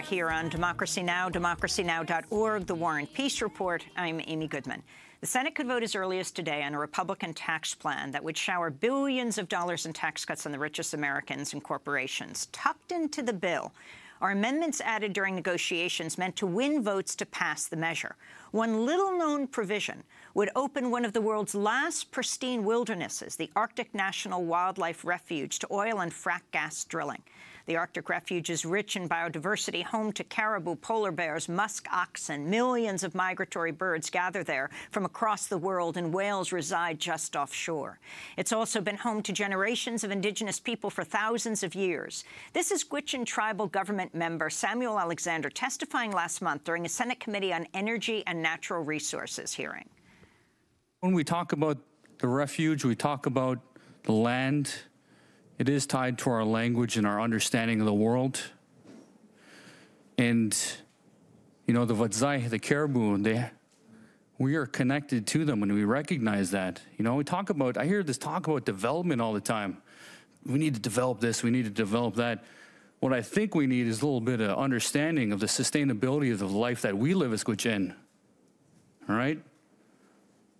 Here on Democracy Now!, democracynow.org, The War and Peace Report. I'm Amy Goodman. The Senate could vote as early as today on a Republican tax plan that would shower billions of dollars in tax cuts on the richest Americans and corporations. Tucked into the bill are amendments added during negotiations meant to win votes to pass the measure. One little-known provision would open one of the world's last pristine wildernesses, the Arctic National Wildlife Refuge, to oil and frack gas drilling. The Arctic Refuge is rich in biodiversity, home to caribou, polar bears, musk oxen. Millions of migratory birds gather there from across the world, and whales reside just offshore. It's also been home to generations of indigenous people for thousands of years. This is Gwich'in tribal government member Samuel Alexander testifying last month during a Senate Committee on Energy and Natural Resources hearing. When we talk about the refuge, we talk about the land. It is tied to our language and our understanding of the world. And, you know, the Wadzai, the caribou, we are connected to them and we recognize that. You know, I hear this talk about development all the time. We need to develop this, we need to develop that. What I think we need is a little bit of understanding of the sustainability of the life that we live as Gwich'in, all right?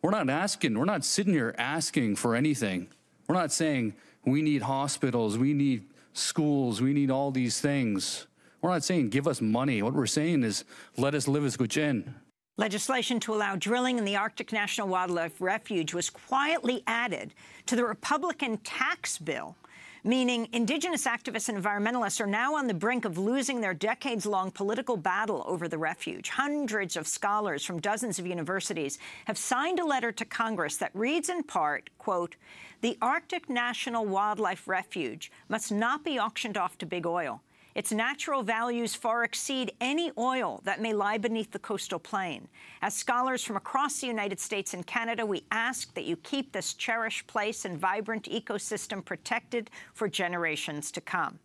We're not sitting here asking for anything. We're not saying, we need hospitals, we need schools, we need all these things. We're not saying give us money. What we're saying is let us live as Gwich'in. Legislation to allow drilling in the Arctic National Wildlife Refuge was quietly added to the Republican tax bill, meaning indigenous activists and environmentalists are now on the brink of losing their decades-long political battle over the refuge. Hundreds of scholars from dozens of universities have signed a letter to Congress that reads in part, quote, "The Arctic National Wildlife Refuge must not be auctioned off to big oil. Its natural values far exceed any oil that may lie beneath the coastal plain. As scholars from across the United States and Canada, we ask that you keep this cherished place and vibrant ecosystem protected for generations to come."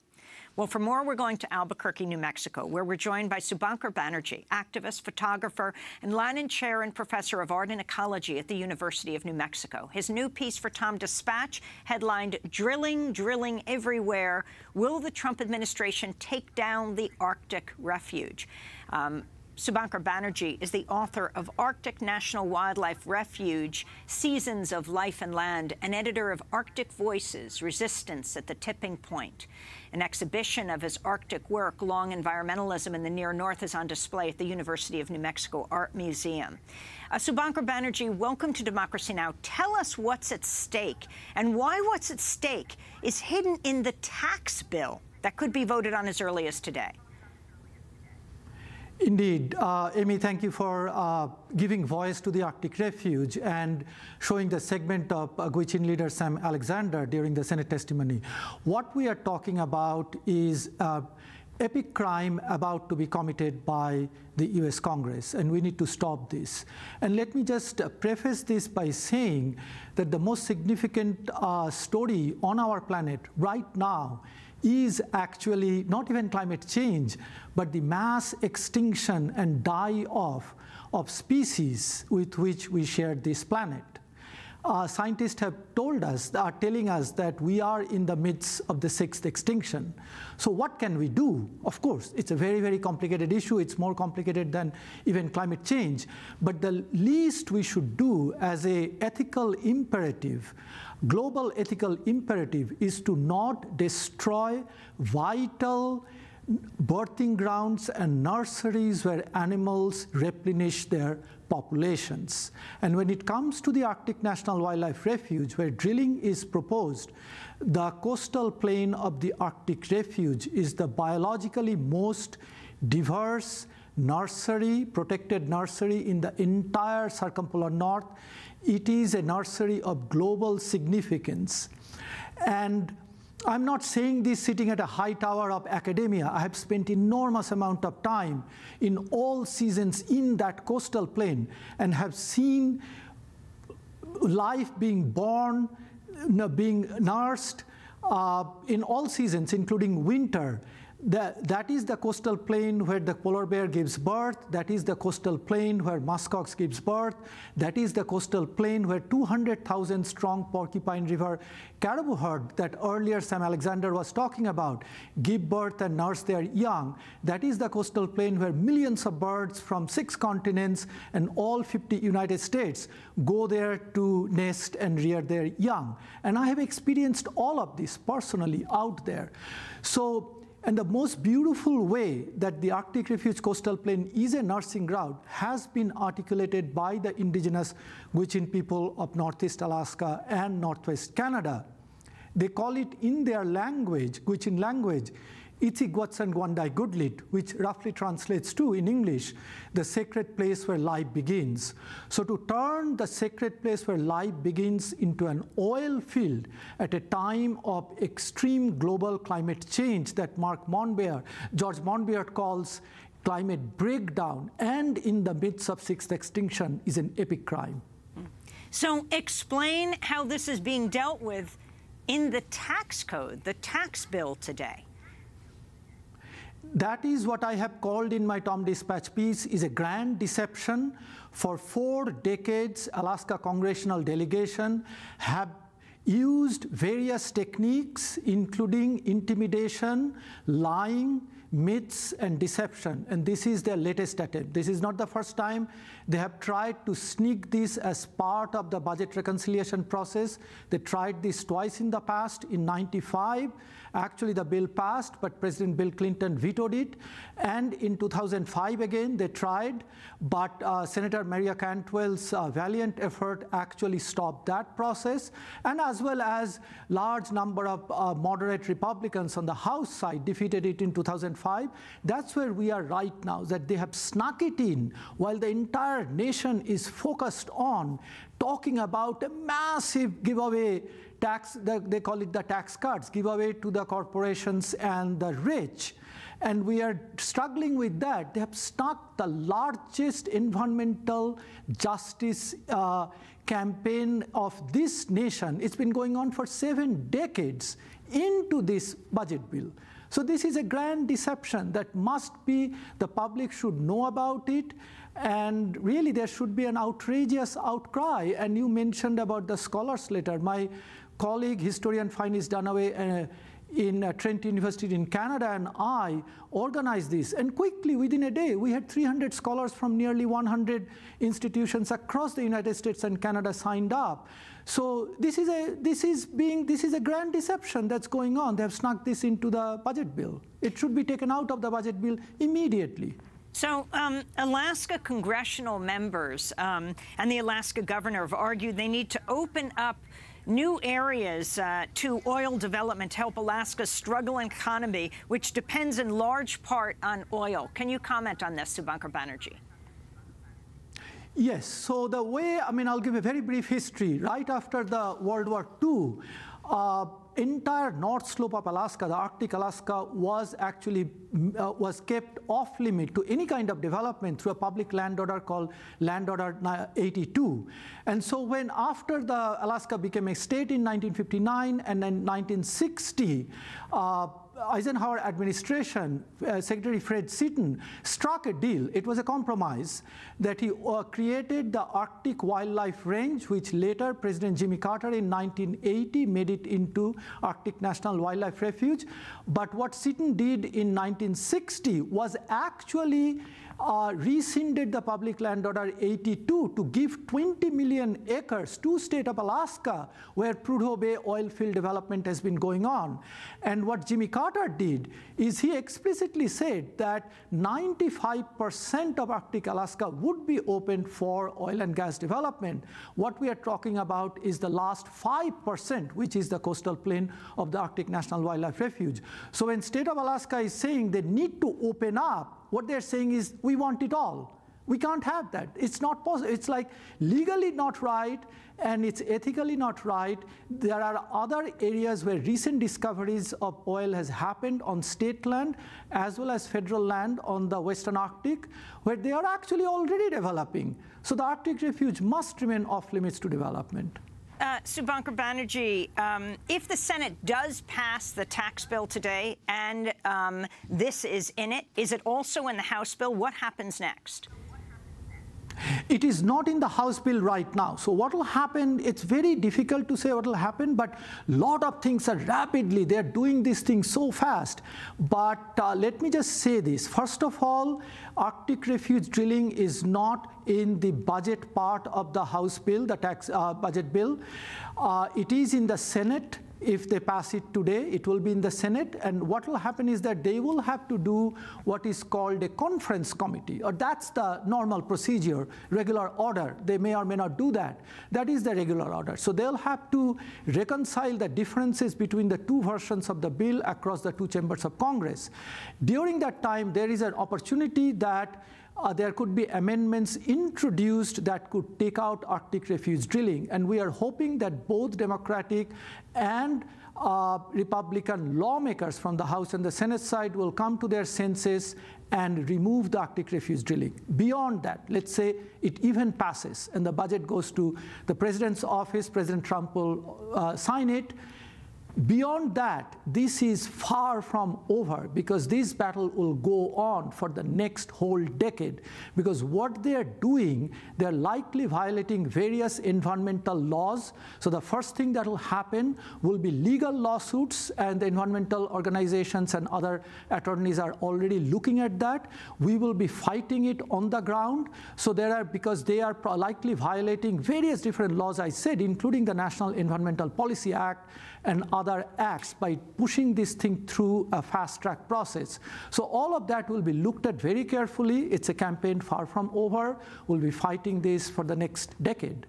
Well, for more, we're going to Albuquerque, New Mexico, where we're joined by Subankar Banerjee, activist, photographer, and Lannan Chair and Professor of Art and Ecology at the University of New Mexico. His new piece for Tom Dispatch, headlined "Drilling, Drilling Everywhere. Will the Trump Administration Take Down the Arctic Refuge?" Subankar Banerjee is the author of Arctic National Wildlife Refuge, Seasons of Life and Land, and editor of Arctic Voices, Resistance at the Tipping Point. An exhibition of his Arctic work, Long Environmentalism in the Near North, is on display at the University of New Mexico Art Museum. Subankar Banerjee, welcome to Democracy Now! Tell us what's at stake and why what's at stake is hidden in the tax bill that could be voted on as early as today. Indeed. Amy, thank you for giving voice to the Arctic Refuge and showing the segment of Gwich'in leader Sam Alexander during the Senate testimony. What we are talking about is epic crime about to be committed by the US Congress, and we need to stop this. And let me just preface this by saying that the most significant story on our planet right now is actually not even climate change, but the mass extinction and die-off of species with which we share this planet. Scientists have are telling us that we are in the midst of the 6th extinction. So what can we do? Of course, it's a very, very complicated issue. It's more complicated than even climate change. But the least we should do as an ethical imperative, global ethical imperative, is to not destroy vital birthing grounds and nurseries where animals replenish their populations. And when it comes to the Arctic National Wildlife Refuge, where drilling is proposed, the coastal plain of the Arctic Refuge is the biologically most diverse nursery, protected nursery in the entire circumpolar north. It is a nursery of global significance. And I'm not saying this sitting at a high tower of academia. I have spent enormous amount of time in all seasons in that coastal plain and have seen life being born, being nursed in all seasons, including winter. That is the coastal plain where the polar bear gives birth. That is the coastal plain where muskox gives birth. That is the coastal plain where 200,000 strong Porcupine River caribou herd that earlier Sam Alexander was talking about give birth and nurse their young. That is the coastal plain where millions of birds from 6 continents and all 50 United States go there to nest and rear their young. And I have experienced all of this personally out there. And the most beautiful way that the Arctic Refuge coastal plain is a nursing ground has been articulated by the indigenous Gwich'in people of Northeast Alaska and Northwest Canada. They call it in their language, Gwich'in language, Itzigwatsan-Gwandai-Gudlit, which roughly translates to, in English, the sacred place where life begins. So to turn the sacred place where life begins into an oil field at a time of extreme global climate change that George Monbiot calls climate breakdown, and in the midst of 6th extinction is an epic crime. So explain how this is being dealt with in the tax code, the tax bill today. That is what I have called in my Tom Dispatch piece is a grand deception. For 4 decades, Alaska congressional delegation have used various techniques, including intimidation, lying, myths, and deception. And this is their latest attempt. This is not the first time they have tried to sneak this as part of the budget reconciliation process. They tried this twice in the past. In '95, actually the bill passed, but President Bill Clinton vetoed it. And in 2005 again, they tried, but Senator Maria Cantwell's valiant effort actually stopped that process. And as well as large number of moderate Republicans on the House side defeated it in 2005. That's where we are right now, that they have snuck it in while the entire nation is focused on talking about a massive giveaway tax, they call it the tax cuts, giveaway to the corporations and the rich. And we are struggling with that. They have snuck the largest environmental justice campaign of this nation. It's been going on for 7 decades into this budget bill. So this is a grand deception that must be, the public should know about it, and really there should be an outrageous outcry. And you mentioned about the scholars letter. My colleague, historian Finis Dunaway in Trent University in Canada and I organized this. And quickly, within a day, we had 300 scholars from nearly 100 institutions across the United States and Canada signed up. So this is a grand deception that's going on. They have snuck this into the budget bill. It should be taken out of the budget bill immediately. So Alaska congressional members and the Alaska governor have argued they need to open up new areas to oil development to help Alaska's struggling economy, which depends in large part on oil. Can you comment on this, Subhankar Banerjee? Yes, so the way, I'll give a very brief history. Right after the World War II, entire north slope of Alaska, the Arctic Alaska, was actually was kept off limit to any kind of development through a public land order called Land Order 82. And so when after the Alaska became a state in 1959 and then 1960, Eisenhower administration, Secretary Fred Seaton struck a deal. It was a compromise that he created the Arctic Wildlife Range, which later President Jimmy Carter in 1980 made it into Arctic National Wildlife Refuge. But what Seaton did in 1960 was actually rescinded the Public Land Order 82 to give 20 million acres to state of Alaska, where Prudhoe Bay oil field development has been going on. And what Jimmy Carter did is he explicitly said that 95% of Arctic Alaska would be open for oil and gas development. What we are talking about is the last 5%, which is the coastal plain of the Arctic National Wildlife Refuge. So when state of Alaska is saying they need to open up, what they're saying is, we want it all. We can't have that. It's not possible. It's like legally not right, and it's ethically not right. There are other areas where recent discoveries of oil has happened on state land as well as federal land on the Western Arctic, where they are actually already developing. So the Arctic Refuge must remain off limits to development. Subhankar Banerjee, if the Senate does pass the tax bill today and this is in it, is it also in the House bill? What happens next? It is not in the House bill right now. So what will happen, it's very difficult to say what will happen, but a lot of things are rapidly, they're doing these things so fast. But let me just say this. First of all, Arctic refuge drilling is not in the budget part of the House bill, the tax budget bill. It is in the Senate. If they pass it today, it will be in the Senate. And what will happen is that they will have to do what is called a conference committee, or that's the normal procedure, regular order. They may or may not do that. That is the regular order. So they'll have to reconcile the differences between the two versions of the bill across the two chambers of Congress. During that time, there is an opportunity that there could be amendments introduced that could take out Arctic refuge drilling. And we are hoping that both Democratic and Republican lawmakers from the House and the Senate side will come to their senses and remove the Arctic refuge drilling. Beyond that, let's say it even passes and the budget goes to the president's office, President Trump will sign it. Beyond that, this is far from over because this battle will go on for the next whole decade. Because what they are doing, they're likely violating various environmental laws. So the first thing that will happen will be legal lawsuits, and the environmental organizations and other attorneys are already looking at that. We will be fighting it on the ground. So because they are likely violating various different laws, I said, including the National Environmental Policy Act and other acts by pushing this thing through a fast-track process. So all of that will be looked at very carefully. It's a campaign far from over. We'll be fighting this for the next decade.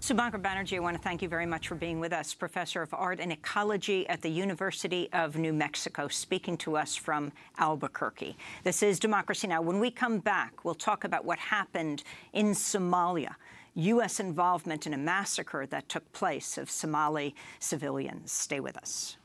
Subhankar Banerjee, I want to thank you very much for being with us, Professor of Art and Ecology at the University of New Mexico, speaking to us from Albuquerque. This is Democracy Now! When we come back, we'll talk about what happened in Somalia, U.S. involvement in a massacre that took place of Somali civilians. Stay with us.